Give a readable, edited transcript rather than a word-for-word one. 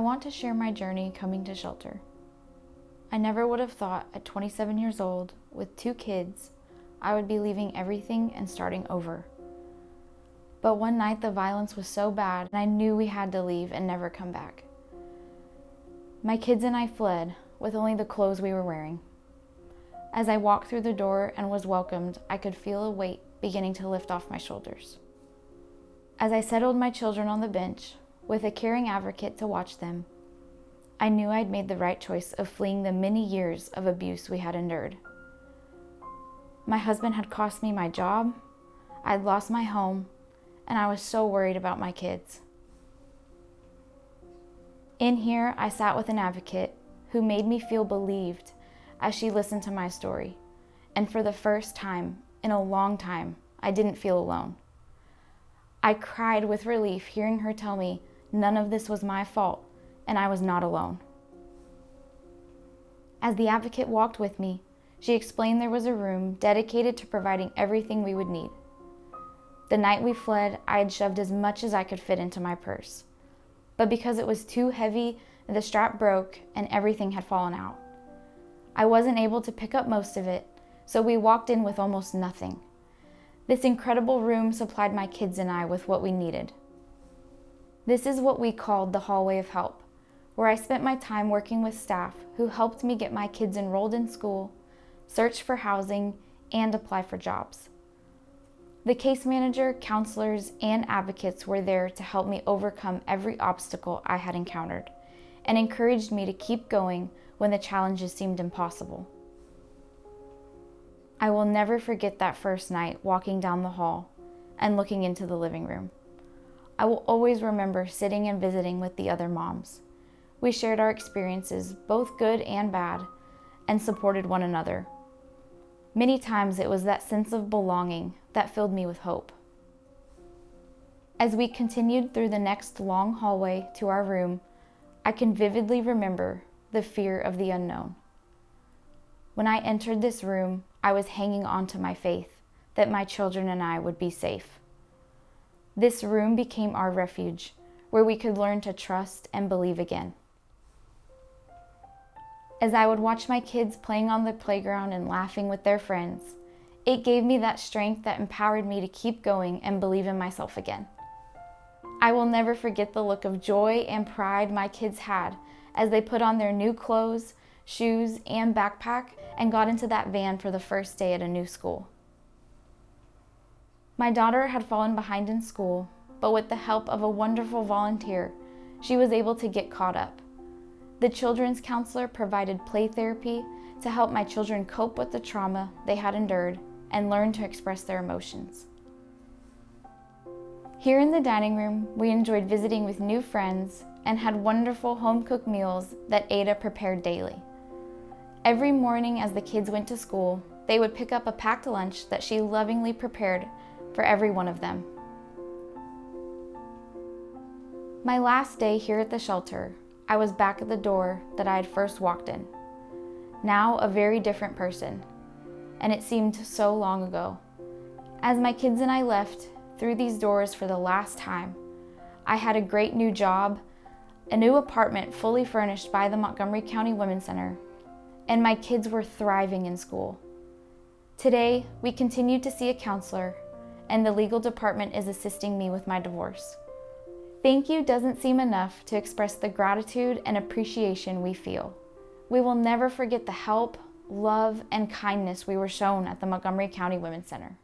want to share my journey coming to shelter. I never would have thought at 27 years old, with 2 kids, I would be leaving everything and starting over. But one night the violence was so bad, and I knew we had to leave and never come back. My kids and I fled with only the clothes we were wearing. As I walked through the door and was welcomed, I could feel a weight beginning to lift off my shoulders. As I settled my children on the bench, with a caring advocate to watch them, I knew I'd made the right choice of fleeing the many years of abuse we had endured. My husband had cost me my job, I'd lost my home, and I was so worried about my kids. In here, I sat with an advocate who made me feel believed as she listened to my story. And for the first time in a long time, I didn't feel alone. I cried with relief hearing her tell me none of this was my fault and I was not alone. As the advocate walked with me, she explained there was a room dedicated to providing everything we would need. The night we fled, I had shoved as much as I could fit into my purse. But because it was too heavy, the strap broke and everything had fallen out. I wasn't able to pick up most of it, so we walked in with almost nothing. This incredible room supplied my kids and I with what we needed. This is what we called the hallway of help, where I spent my time working with staff who helped me get my kids enrolled in school, search for housing, and apply for jobs. The case manager, counselors, and advocates were there to help me overcome every obstacle I had encountered and encouraged me to keep going when the challenges seemed impossible. I will never forget that first night walking down the hall and looking into the living room. I will always remember sitting and visiting with the other moms. We shared our experiences, both good and bad, and supported one another. Many times it was that sense of belonging that filled me with hope. As we continued through the next long hallway to our room, I can vividly remember the fear of the unknown. When I entered this room, I was hanging on to my faith that my children and I would be safe. This room became our refuge, where we could learn to trust and believe again. As I would watch my kids playing on the playground and laughing with their friends, it gave me that strength that empowered me to keep going and believe in myself again. I will never forget the look of joy and pride my kids had as they put on their new clothes, shoes, and backpack and got into that van for the first day at a new school. My daughter had fallen behind in school, but with the help of a wonderful volunteer, she was able to get caught up. The children's counselor provided play therapy to help my children cope with the trauma they had endured and learn to express their emotions. Here in the dining room, we enjoyed visiting with new friends and had wonderful home-cooked meals that Ada prepared daily. Every morning as the kids went to school, they would pick up a packed lunch that she lovingly prepared for every one of them. My last day here at the shelter, I was back at the door that I had first walked in. Now a very different person, and it seemed so long ago. As my kids and I left through these doors for the last time, I had a great new job, a new apartment fully furnished by the Montgomery County Women's Center, and my kids were thriving in school. Today, we continue to see a counselor, and the legal department is assisting me with my divorce. Thank you doesn't seem enough to express the gratitude and appreciation we feel. We will never forget the help, love, and kindness we were shown at the Montgomery County Women's Center.